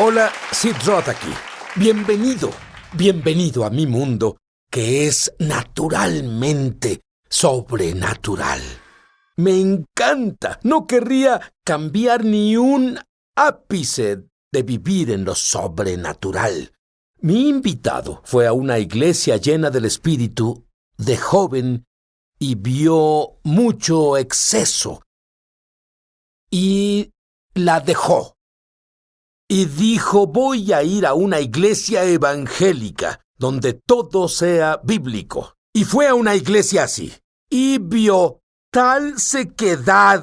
Hola, Sid Roth aquí. Bienvenido a mi mundo, que es naturalmente sobrenatural. Me encanta. No querría cambiar ni un ápice de vivir en lo sobrenatural. Mi invitado fue a una iglesia llena del Espíritu de joven y vio mucho exceso y la dejó. Y dijo, voy a ir a una iglesia evangélica donde todo sea bíblico. Y fue a una iglesia así. Y vio tal sequedad.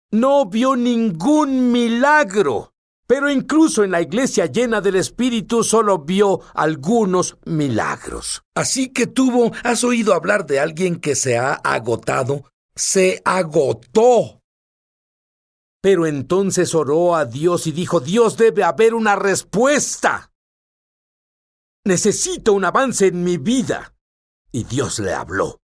No vio ningún milagro. Pero incluso en la iglesia llena del Espíritu solo vio algunos milagros. Así que ¿has oído hablar de alguien que se ha agotado? Se agotó. Pero entonces oró a Dios y dijo, Dios, debe haber una respuesta. Necesito un avance en mi vida. Y Dios le habló.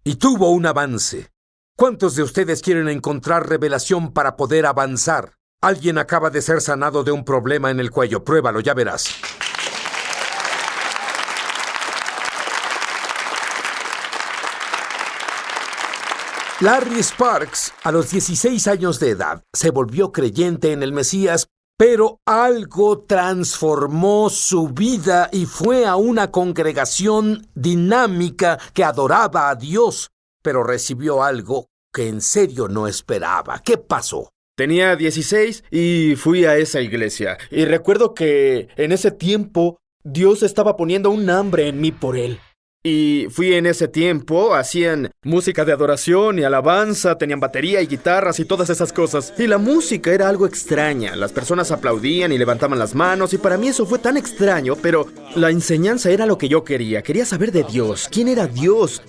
Y tuvo un avance. ¿Cuántos de ustedes quieren encontrar revelación para poder avanzar? Alguien acaba de ser sanado de un problema en el cuello. Pruébalo, ya verás. Larry Sparks, a los 16 años de edad, se volvió creyente en el Mesías, pero algo transformó su vida y fue a una congregación dinámica que adoraba a Dios, pero recibió algo que en serio no esperaba. ¿Qué pasó? Tenía 16 y fui a esa iglesia. Y recuerdo que en ese tiempo Dios estaba poniendo un hambre en mí por Él. Y fui en ese tiempo, hacían música de adoración y alabanza, tenían batería y guitarras y todas esas cosas. Y la música era algo extraña, las personas aplaudían y levantaban las manos y para mí eso fue tan extraño, pero la enseñanza era lo que yo quería saber de Dios, quién era Dios.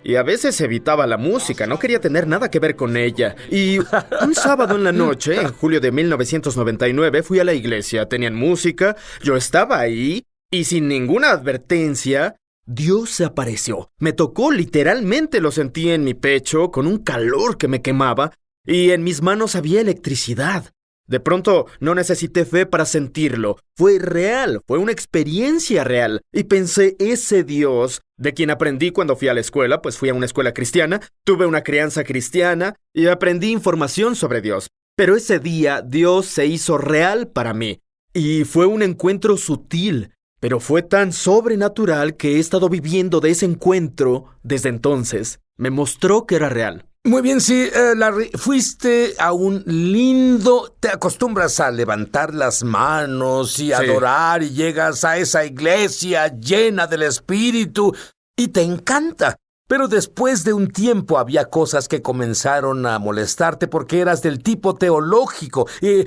Y a veces evitaba la música, no quería tener nada que ver con ella. Y un sábado en la noche, en julio de 1999, fui a la iglesia, tenían música, yo estaba ahí y sin ninguna advertencia, Dios se apareció, me tocó literalmente, lo sentí en mi pecho, con un calor que me quemaba, y en mis manos había electricidad. De pronto no necesité fe para sentirlo, fue real, fue una experiencia real, y pensé, ese Dios, de quien aprendí cuando fui a la escuela, pues fui a una escuela cristiana, tuve una crianza cristiana, y aprendí información sobre Dios. Pero ese día Dios se hizo real para mí, y fue un encuentro sutil. Pero fue tan sobrenatural que he estado viviendo de ese encuentro desde entonces. Me mostró que era real. Muy bien, sí, Larry, fuiste a un lindo... Te acostumbras a levantar las manos y adorar y llegas a esa iglesia llena del Espíritu y te encanta. Pero después de un tiempo había cosas que comenzaron a molestarte porque eras del tipo teológico y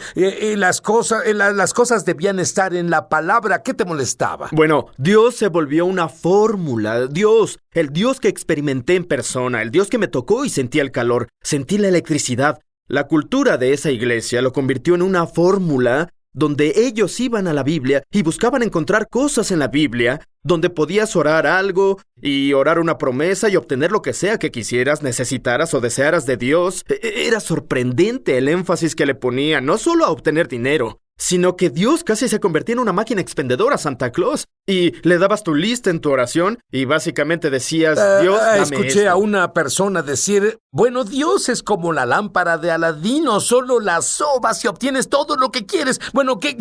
las cosas debían estar en la palabra. ¿Qué te molestaba? Bueno, Dios se volvió una fórmula. Dios, el Dios que experimenté en persona, el Dios que me tocó y sentí el calor, sentí la electricidad. La cultura de esa iglesia lo convirtió en una fórmula donde ellos iban a la Biblia y buscaban encontrar cosas en la Biblia, donde podías orar algo y orar una promesa y obtener lo que sea que quisieras, necesitaras o desearas de Dios. Era sorprendente el énfasis que le ponía, no solo a obtener dinero, sino que Dios casi se convertía en una máquina expendedora, Santa Claus. Y le dabas tu lista en tu oración y básicamente decías, Dios, dame escuché esto. a una persona decir, bueno, Dios es como la lámpara de Aladino, solo la sobas y obtienes todo lo que quieres. Bueno, ¿qué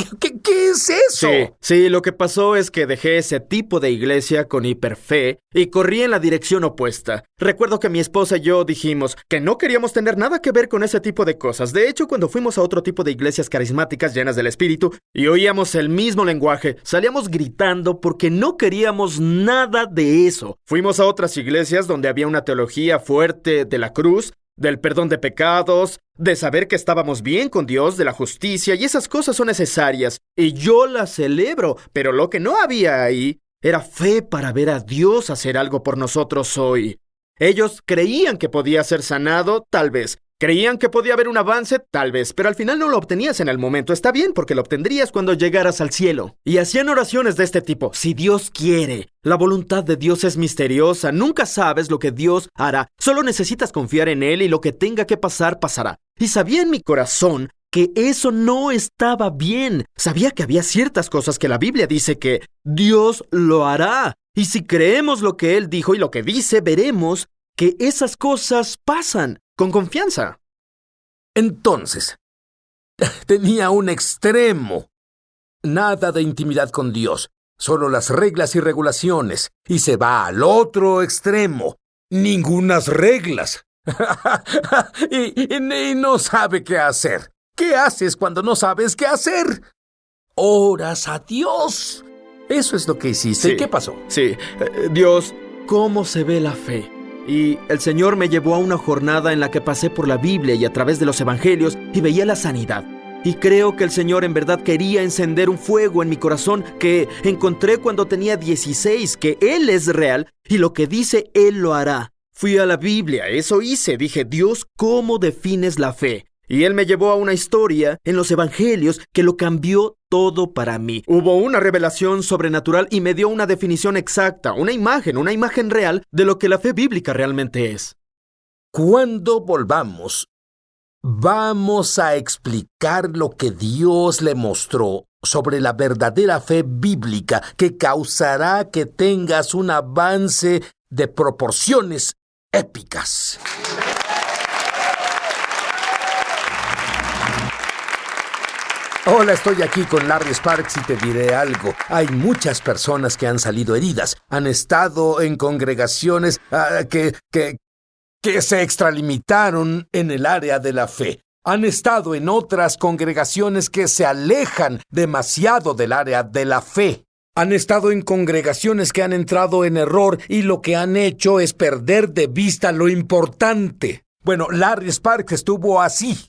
es eso? Sí, lo que pasó es que dejé ese tipo de iglesia con hiperfe y corrí en la dirección opuesta. Recuerdo que mi esposa y yo dijimos que no queríamos tener nada que ver con ese tipo de cosas. De hecho, cuando fuimos a otro tipo de iglesias carismáticas llenas del Espíritu y oíamos el mismo lenguaje, salíamos gritando porque no queríamos nada de eso. Fuimos a otras iglesias donde había una teología fuerte de la cruz, del perdón de pecados, de saber que estábamos bien con Dios, de la justicia, y esas cosas son necesarias, y yo las celebro, pero lo que no había ahí era fe para ver a Dios hacer algo por nosotros hoy. Ellos creían que podía ser sanado, tal vez. Creían que podía haber un avance, tal vez, pero al final no lo obtenías en el momento. Está bien, porque lo obtendrías cuando llegaras al cielo. Y hacían oraciones de este tipo. Si Dios quiere. La voluntad de Dios es misteriosa. Nunca sabes lo que Dios hará. Solo necesitas confiar en Él y lo que tenga que pasar, pasará. Y sabía en mi corazón que eso no estaba bien. Sabía que había ciertas cosas que la Biblia dice que Dios lo hará. Y si creemos lo que Él dijo y lo que dice, veremos que esas cosas pasan con confianza. Entonces, tenía un extremo. Nada de intimidad con Dios, solo las reglas y regulaciones. Y se va al otro extremo. Ningunas reglas. y no sabe qué hacer. ¿Qué haces cuando no sabes qué hacer? Oras a Dios. Eso es lo que hiciste. Sí, ¿Y qué pasó? Sí, Dios, ¿cómo se ve la fe? Y el Señor me llevó a una jornada en la que pasé por la Biblia y a través de los evangelios y veía la sanidad. Y creo que el Señor en verdad quería encender un fuego en mi corazón que encontré cuando tenía 16, que Él es real y lo que dice Él lo hará. Fui a la Biblia, eso hice. Dije, Dios, ¿cómo defines la fe? Y Él me llevó a una historia en los evangelios que lo cambió todo para mí. Hubo una revelación sobrenatural y me dio una definición exacta, una imagen real de lo que la fe bíblica realmente es. Cuando volvamos, vamos a explicar lo que Dios le mostró sobre la verdadera fe bíblica que causará que tengas un avance de proporciones épicas. Hola, estoy aquí con Larry Sparks y te diré algo. Hay muchas personas que han salido heridas, han estado en congregaciones que se extralimitaron en el área de la fe. Han estado en otras congregaciones que se alejan demasiado del área de la fe. Han estado en congregaciones que han entrado en error y lo que han hecho es perder de vista lo importante. Bueno, Larry Sparks estuvo así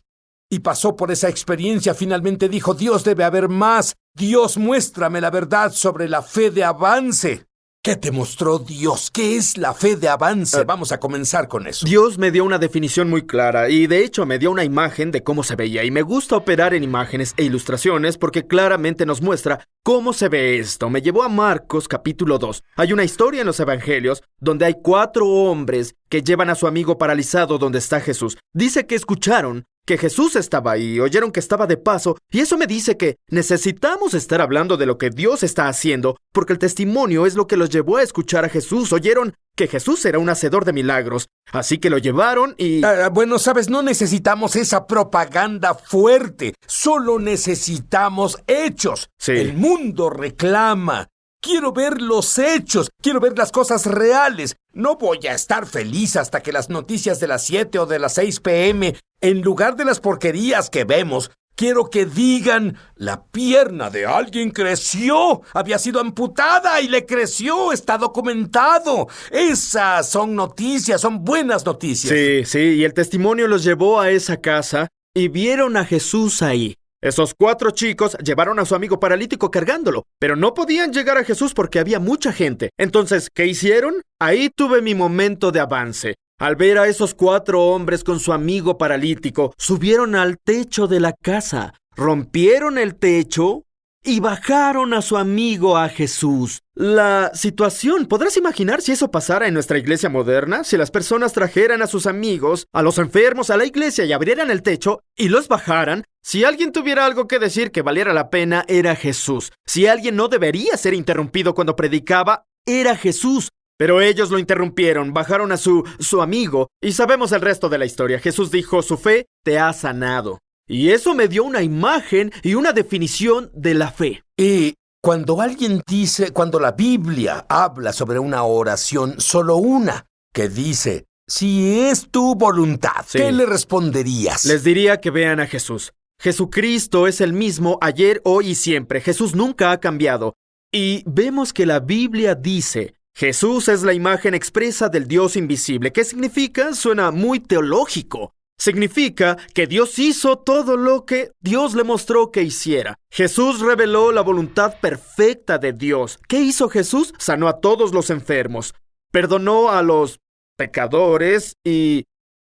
y pasó por esa experiencia. Finalmente dijo, Dios, debe haber más. Dios, muéstrame la verdad sobre la fe de avance. ¿Qué te mostró Dios? ¿Qué es la fe de avance? Vamos a comenzar con eso. Dios me dio una definición muy clara y de hecho me dio una imagen de cómo se veía. Y me gusta operar en imágenes e ilustraciones porque claramente nos muestra cómo se ve esto. Me llevó a Marcos capítulo 2. Hay una historia en los evangelios donde hay 4 hombres que llevan a su amigo paralizado donde está Jesús. Dice que escucharon que Jesús estaba ahí, oyeron que estaba de paso, y eso me dice que necesitamos estar hablando de lo que Dios está haciendo, porque el testimonio es lo que los llevó a escuchar a Jesús. Oyeron que Jesús era un hacedor de milagros, así que lo llevaron y... Bueno, sabes, no necesitamos esa propaganda fuerte, solo necesitamos hechos. Sí. El mundo reclama. Quiero ver los hechos, quiero ver las cosas reales. No voy a estar feliz hasta que las noticias de las 7 o de las 6 p.m., en lugar de las porquerías que vemos, quiero que digan, la pierna de alguien creció, había sido amputada y le creció, está documentado. Esas son noticias, son buenas noticias. Sí, y el testimonio los llevó a esa casa y vieron a Jesús ahí. Esos 4 chicos llevaron a su amigo paralítico cargándolo, pero no podían llegar a Jesús porque había mucha gente. Entonces, ¿qué hicieron? Ahí tuve mi momento de avance. Al ver a esos 4 hombres con su amigo paralítico, subieron al techo de la casa, rompieron el techo y bajaron a su amigo a Jesús. La situación, ¿podrás imaginar si eso pasara en nuestra iglesia moderna? Si las personas trajeran a sus amigos, a los enfermos, a la iglesia y abrieran el techo y los bajaran. Si alguien tuviera algo que decir que valiera la pena, era Jesús. Si alguien no debería ser interrumpido cuando predicaba, era Jesús. Pero ellos lo interrumpieron, bajaron a su amigo y sabemos el resto de la historia. Jesús dijo, su fe te ha sanado. Y eso me dio una imagen y una definición de la fe. Y cuando alguien dice, cuando la Biblia habla sobre una oración, solo una, que dice, si es tu voluntad, sí, ¿qué le responderías? Les diría que vean a Jesús. Jesucristo es el mismo ayer, hoy y siempre. Jesús nunca ha cambiado. Y vemos que la Biblia dice, Jesús es la imagen expresa del Dios invisible. ¿Qué significa? Suena muy teológico. Significa que Dios hizo todo lo que Dios le mostró que hiciera. Jesús reveló la voluntad perfecta de Dios. ¿Qué hizo Jesús? Sanó a todos los enfermos, perdonó a los pecadores y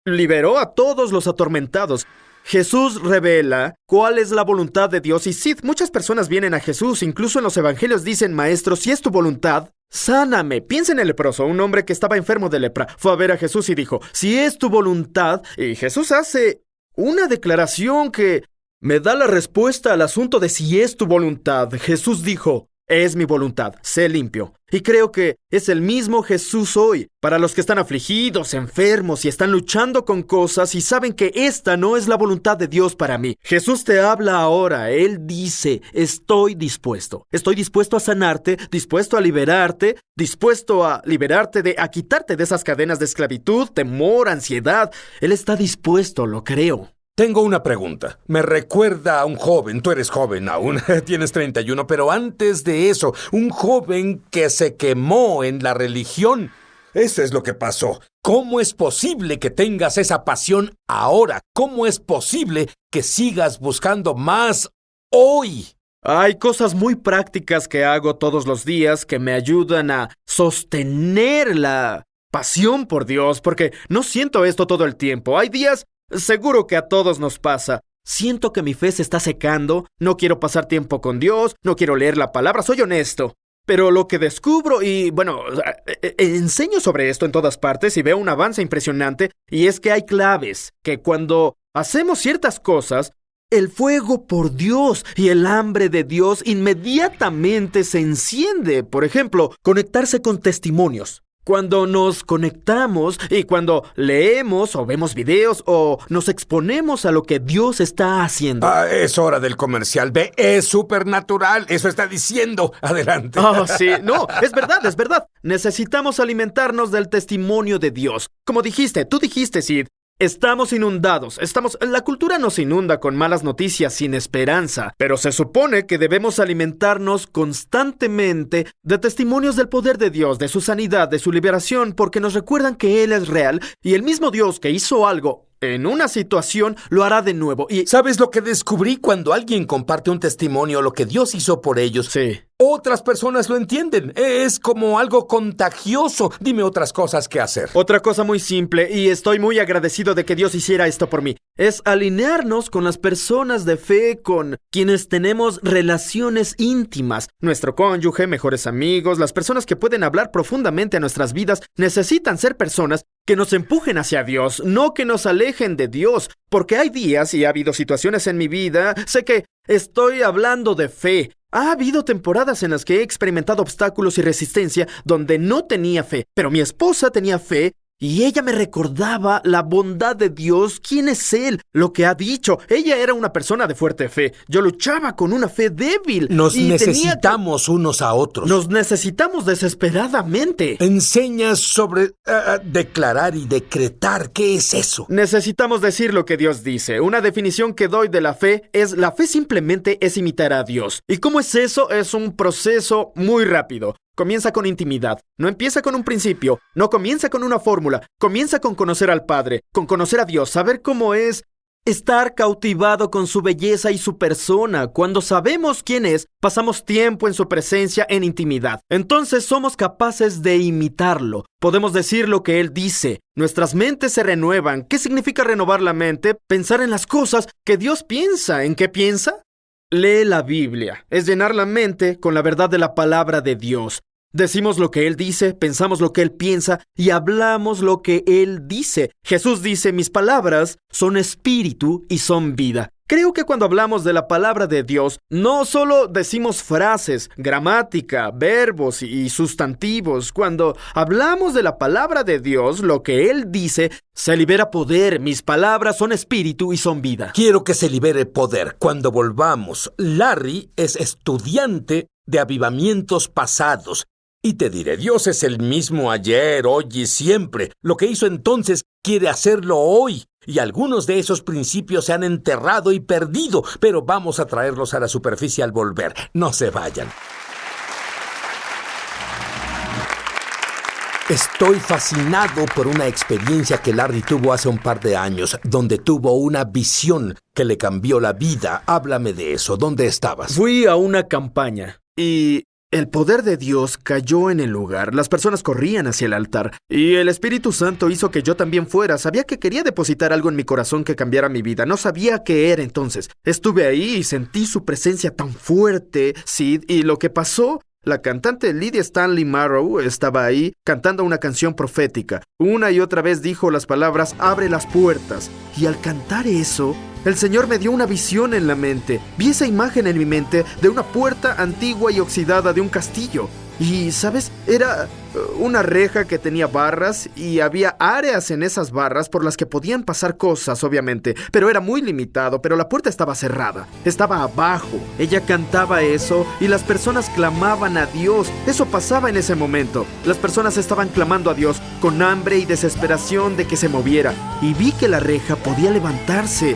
liberó a todos los atormentados. Jesús revela cuál es la voluntad de Dios. Y sí, muchas personas vienen a Jesús, incluso en los evangelios dicen, Maestro, si es tu voluntad, sáname. Piensa en el leproso, un hombre que estaba enfermo de lepra. Fue a ver a Jesús y dijo, si es tu voluntad. Y Jesús hace una declaración que me da la respuesta al asunto de si es tu voluntad. Jesús dijo, es mi voluntad, sé limpio. Y creo que es el mismo Jesús hoy, para los que están afligidos, enfermos y están luchando con cosas y saben que esta no es la voluntad de Dios para mí. Jesús te habla ahora, Él dice, estoy dispuesto a sanarte, dispuesto a liberarte, a quitarte de esas cadenas de esclavitud, temor, ansiedad. Él está dispuesto, lo creo. Tengo una pregunta. Me recuerda a un joven, tú eres joven aún, tienes 31, pero antes de eso, un joven que se quemó en la religión. Eso es lo que pasó. ¿Cómo es posible que tengas esa pasión ahora? ¿Cómo es posible que sigas buscando más hoy? Hay cosas muy prácticas que hago todos los días que me ayudan a sostener la pasión por Dios, porque no siento esto todo el tiempo. Hay días, seguro que a todos nos pasa. Siento que mi fe se está secando, no quiero pasar tiempo con Dios, no quiero leer la palabra, soy honesto. Pero lo que descubro, y bueno, enseño sobre esto en todas partes y veo un avance impresionante, y es que hay claves, que cuando hacemos ciertas cosas, el fuego por Dios y el hambre de Dios inmediatamente se enciende. Por ejemplo, conectarse con testimonios. Cuando nos conectamos y cuando leemos o vemos videos o nos exponemos a lo que Dios está haciendo. Es hora del comercial. Ve, es supernatural. Eso está diciendo. Adelante. Sí. No, es verdad. Necesitamos alimentarnos del testimonio de Dios. Como dijiste, tú dijiste, Sid. Estamos inundados. La cultura nos inunda con malas noticias sin esperanza, pero se supone que debemos alimentarnos constantemente de testimonios del poder de Dios, de su sanidad, de su liberación, porque nos recuerdan que Él es real y el mismo Dios que hizo algo en una situación lo hará de nuevo. Y ¿sabes lo que descubrí cuando alguien comparte un testimonio, lo que Dios hizo por ellos? Sí. Otras personas lo entienden. Es como algo contagioso. Dime otras cosas que hacer. Otra cosa muy simple, y estoy muy agradecido de que Dios hiciera esto por mí, es alinearnos con las personas de fe con quienes tenemos relaciones íntimas. Nuestro cónyuge, mejores amigos, las personas que pueden hablar profundamente a nuestras vidas, necesitan ser personas que nos empujen hacia Dios, no que nos alejen de Dios. Porque hay días y ha habido situaciones en mi vida, sé que estoy hablando de fe. Ha habido temporadas en las que he experimentado obstáculos y resistencia donde no tenía fe, pero mi esposa tenía fe y ella me recordaba la bondad de Dios, quién es Él, lo que ha dicho. Ella era una persona de fuerte fe. Yo luchaba con una fe débil. Nos necesitamos unos a otros. Nos necesitamos desesperadamente. Enseñas sobre declarar y decretar. ¿Qué es eso? Necesitamos decir lo que Dios dice. Una definición que doy de la fe es: la fe simplemente es imitar a Dios. ¿Y cómo es eso? Es un proceso muy rápido. Comienza con intimidad. No empieza con un principio. No comienza con una fórmula. Comienza con conocer al Padre, con conocer a Dios, saber cómo es estar cautivado con su belleza y su persona. Cuando sabemos quién es, pasamos tiempo en su presencia en intimidad. Entonces somos capaces de imitarlo. Podemos decir lo que Él dice. Nuestras mentes se renuevan. ¿Qué significa renovar la mente? Pensar en las cosas que Dios piensa. ¿En qué piensa? Lee la Biblia. Es llenar la mente con la verdad de la palabra de Dios. Decimos lo que Él dice, pensamos lo que Él piensa y hablamos lo que Él dice. Jesús dice: mis palabras son espíritu y son vida. Creo que cuando hablamos de la palabra de Dios, no solo decimos frases, gramática, verbos y sustantivos. Cuando hablamos de la palabra de Dios, lo que Él dice, se libera poder. Mis palabras son espíritu y son vida. Quiero que se libere poder. Cuando volvamos, Larry es estudiante de avivamientos pasados. Y te diré, Dios es el mismo ayer, hoy y siempre. Lo que hizo entonces quiere hacerlo hoy. Y algunos de esos principios se han enterrado y perdido, pero vamos a traerlos a la superficie al volver. No se vayan. Estoy fascinado por una experiencia que Larry tuvo hace un par de años, donde tuvo una visión que le cambió la vida. Háblame de eso. ¿Dónde estabas? Fui a una campaña y el poder de Dios cayó en el lugar. Las personas corrían hacia el altar y el Espíritu Santo hizo que yo también fuera. Sabía que quería depositar algo en mi corazón que cambiara mi vida. No sabía qué era entonces. Estuve ahí y sentí su presencia tan fuerte, Sid, y lo que pasó La cantante Lydia Stanley Marrow estaba ahí cantando una canción profética. Una y otra vez dijo las palabras "abre las puertas". Y al cantar eso, el Señor me dio una visión en la mente. Vi esa imagen en mi mente de una puerta antigua y oxidada de un castillo. Y, ¿sabes? Era una reja que tenía barras y había áreas en esas barras por las que podían pasar cosas, obviamente, pero era muy limitado, pero la puerta estaba cerrada, estaba abajo. Ella cantaba eso y las personas clamaban a Dios. Eso pasaba en ese momento. Las personas estaban clamando a Dios con hambre y desesperación de que se moviera. Y vi que la reja podía levantarse,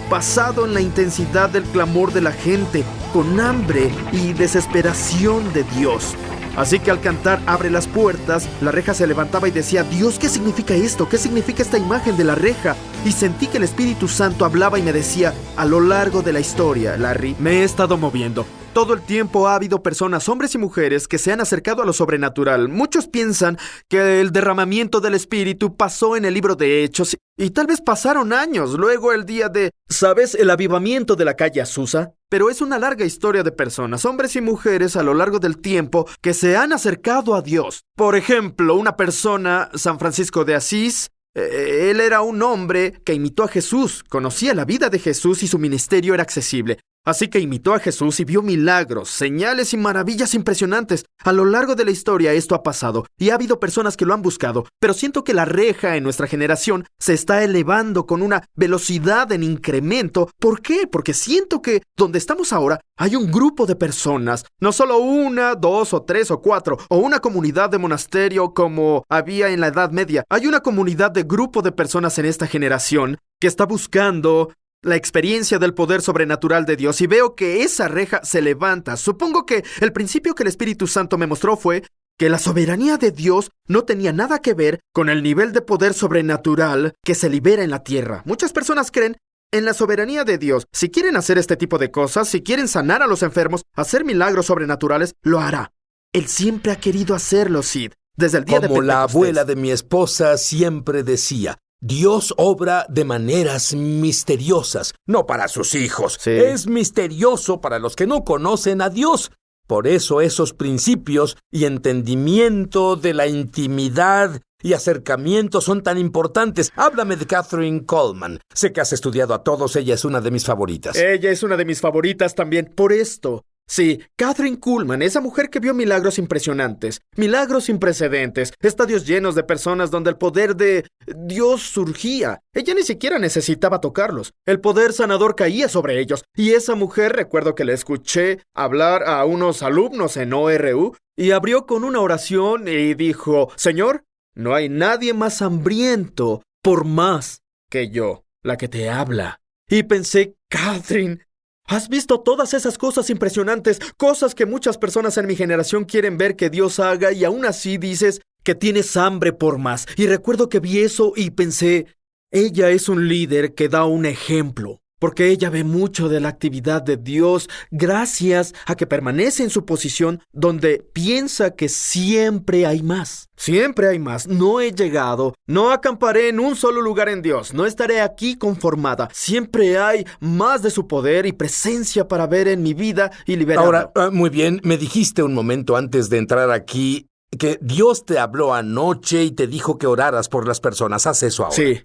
basado en la intensidad del clamor de la gente, con hambre y desesperación de Dios. Así que al cantar "abre las puertas", la reja se levantaba y decía: "Dios, ¿qué significa esto? ¿Qué significa esta imagen de la reja?". Y sentí que el Espíritu Santo hablaba y me decía: "A lo largo de la historia, Larry, me he estado moviendo. Todo el tiempo ha habido personas, hombres y mujeres, que se han acercado a lo sobrenatural. Muchos piensan que el derramamiento del Espíritu pasó en el libro de Hechos, y tal vez pasaron años, luego el día de, ¿sabes?, el avivamiento de la calle Azusa. Pero es una larga historia de personas, hombres y mujeres a lo largo del tiempo, que se han acercado a Dios. Por ejemplo, una persona, San Francisco de Asís. Él era un hombre que imitó a Jesús, conocía la vida de Jesús y su ministerio era accesible. Así que imitó a Jesús y vio milagros, señales y maravillas impresionantes. A lo largo de la historia esto ha pasado y ha habido personas que lo han buscado, pero siento que la reja en nuestra generación se está elevando con una velocidad en incremento. ¿Por qué? Porque siento que donde estamos ahora hay un grupo de personas, no solo una, dos o tres o cuatro, o una comunidad de monasterio como había en la Edad Media. Hay una comunidad de grupo de personas en esta generación que está buscando la experiencia del poder sobrenatural de Dios, y veo que esa reja se levanta. Supongo que el principio que el Espíritu Santo me mostró fue que la soberanía de Dios no tenía nada que ver con el nivel de poder sobrenatural que se libera en la tierra. Muchas personas creen en la soberanía de Dios. Si quieren hacer este tipo de cosas, si quieren sanar a los enfermos, hacer milagros sobrenaturales, lo hará. Él siempre ha querido hacerlo, Sid, desde el día de Pentecostés. Como la abuela de mi esposa siempre decía: Dios obra de maneras misteriosas, no para sus hijos. Sí. Es misterioso para los que no conocen a Dios. Por eso esos principios y entendimiento de la intimidad y acercamiento son tan importantes. Háblame de Kathryn Kuhlman. Sé que has estudiado a todos, ella es una de mis favoritas. Ella es una de mis favoritas también por esto. Sí, Kathryn Kuhlman, esa mujer que vio milagros impresionantes, milagros sin precedentes, estadios llenos de personas donde el poder de Dios surgía. Ella ni siquiera necesitaba tocarlos. El poder sanador caía sobre ellos. Y esa mujer, recuerdo que le escuché hablar a unos alumnos en ORU y abrió con una oración y dijo: Señor, no hay nadie más hambriento por más que yo, la que te habla. Y pensé: Kathryn, ¿has visto todas esas cosas impresionantes? Cosas que muchas personas en mi generación quieren ver que Dios haga, y aún así dices que tienes hambre por más. Y recuerdo que vi eso y pensé: ella es un líder que da un ejemplo, porque ella ve mucho de la actividad de Dios gracias a que permanece en su posición donde piensa que siempre hay más. Siempre hay más. No he llegado, no acamparé en un solo lugar en Dios, no estaré aquí conformada. Siempre hay más de su poder y presencia para ver en mi vida y liberarlo. Ahora, muy bien, me dijiste un momento antes de entrar aquí que Dios te habló anoche y te dijo que oraras por las personas. Haz eso ahora. Sí.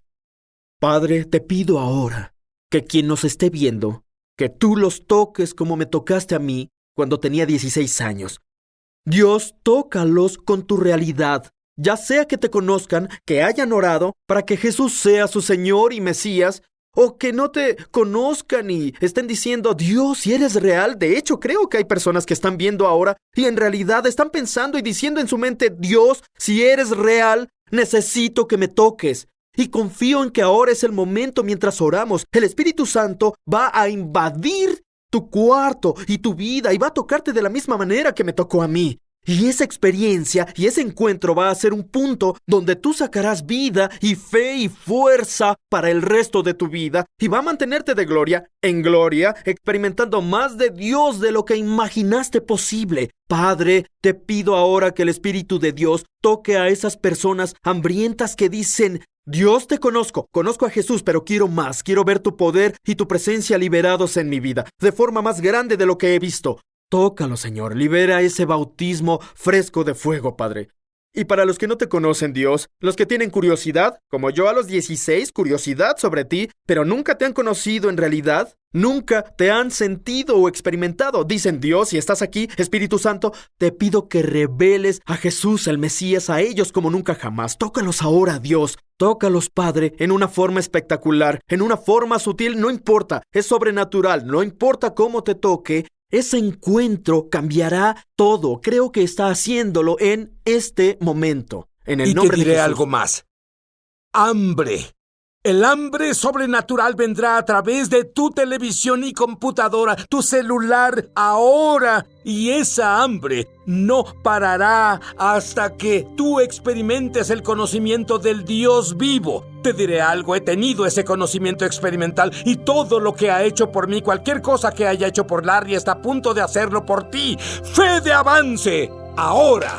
Padre, te pido ahora que quien nos esté viendo, que tú los toques como me tocaste a mí cuando tenía 16 años. Dios, tócalos con tu realidad, ya sea que te conozcan, que hayan orado para que Jesús sea su Señor y Mesías, o que no te conozcan y estén diciendo: Dios, si eres real. De hecho, creo que hay personas que están viendo ahora y en realidad están pensando y diciendo en su mente: Dios, si eres real, necesito que me toques. Y confío en que ahora es el momento. Mientras oramos, el Espíritu Santo va a invadir tu cuarto y tu vida y va a tocarte de la misma manera que me tocó a mí. Y esa experiencia y ese encuentro va a ser un punto donde tú sacarás vida y fe y fuerza para el resto de tu vida, y va a mantenerte de gloria en gloria, experimentando más de Dios de lo que imaginaste posible. Padre, te pido ahora que el Espíritu de Dios toque a esas personas hambrientas que dicen: Dios, te conozco a Jesús, pero quiero más, quiero ver tu poder y tu presencia liberados en mi vida, de forma más grande de lo que he visto. Tócalo, Señor. Libera ese bautismo fresco de fuego, Padre. Y para los que no te conocen, Dios, los que tienen curiosidad, como yo a los 16, curiosidad sobre ti, pero nunca te han conocido en realidad, nunca te han sentido o experimentado. Dicen, Dios, si estás aquí, Espíritu Santo, te pido que reveles a Jesús, el Mesías, a ellos como nunca jamás. Tócalos ahora, Dios. Tócalos, Padre, en una forma espectacular, en una forma sutil, no importa, es sobrenatural, no importa cómo te toque. Ese encuentro cambiará todo. Creo que está haciéndolo en este momento. En el nombre de Jesús. Y te diré algo más. Hambre. El hambre sobrenatural vendrá a través de tu televisión y computadora, tu celular, ahora. Y esa hambre no parará hasta que tú experimentes el conocimiento del Dios vivo. Te diré algo, he tenido ese conocimiento experimental y todo lo que ha hecho por mí, cualquier cosa que haya hecho por Larry, está a punto de hacerlo por ti. ¡Fe de avance! ¡Ahora!